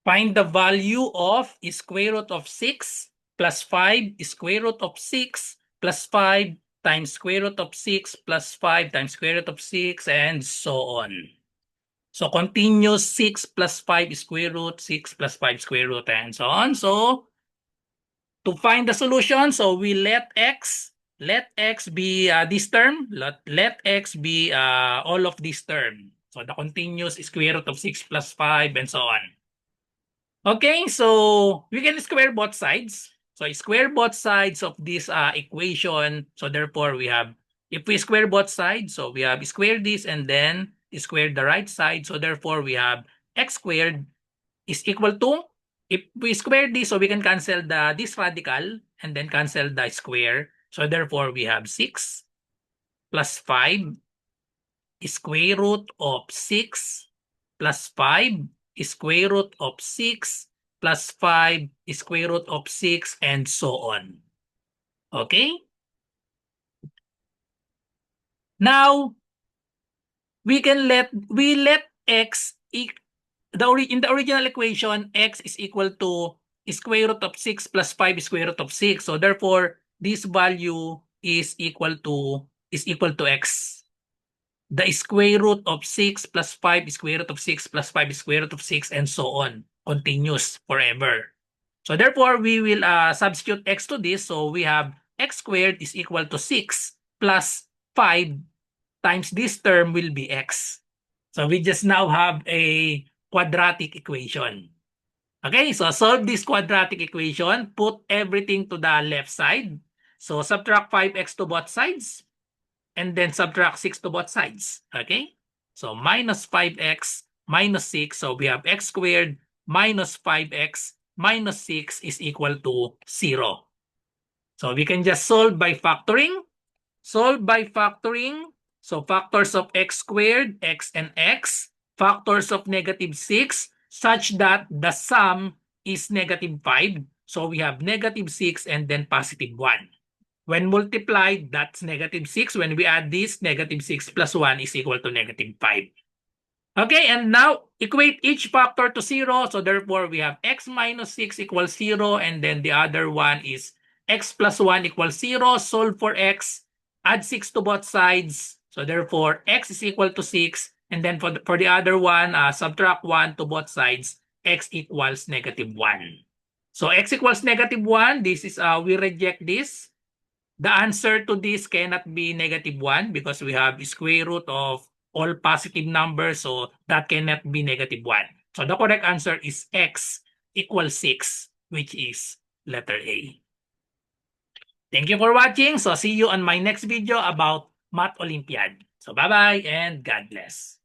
Find the value of square root of 6 plus 5 square root of 6 plus 5 times square root of 6 plus 5 times square root of 6 and so on. So continuous 6 plus 5 square root, 6 plus 5 square root, and so on. So to find the solution, so we let x be this term, let x be all of this term. So the continuous square root of 6 plus 5 and so on. Okay, so we can square both sides. So I square both sides of this equation. So therefore, we have, if we square both sides, so we have square this and then square the right side. So therefore, we have x squared is equal to, if we square this, so we can cancel this radical and then cancel the square. So therefore, we have 6 plus 5 square root of 6 plus 5 square root of 6 plus 5 square root of 6 and so on. Okay? Now, we let x in the original equation, x is equal to square root of 6 plus 5 square root of 6. So therefore, this value is equal to x. The square root of 6 plus 5 square root of 6 plus 5 square root of 6 and so on. Continuous forever. So therefore, we will substitute x to this. So we have x squared is equal to 6 plus 5 times this term will be x. So we just now have a quadratic equation. Okay, so solve this quadratic equation. Put everything to the left side. So subtract 5x to both sides. And then subtract 6 to both sides. Okay? So minus 5x minus 6. So we have x squared minus 5x minus 6 is equal to 0. So we can just solve by factoring. Solve by factoring. So factors of x squared, x and x. Factors of negative 6 such that the sum is negative 5. So we have negative 6 and then positive 1. When multiplied, that's negative 6. When we add this, negative 6 plus 1 is equal to negative 5. Okay, and now equate each factor to 0. So therefore, we have x minus 6 equals 0. And then the other one is x plus 1 equals 0. Solve for x. Add 6 to both sides. So therefore, x is equal to 6. And then for the other one, subtract 1 to both sides. X equals negative 1. So x equals negative 1. This is, we reject this. The answer to this cannot be negative 1 because we have square root of all positive numbers, so that cannot be negative 1. So the correct answer is x equals 6, which is letter A. Thank you for watching. So see you on my next video about Math Olympiad. So bye-bye and God bless.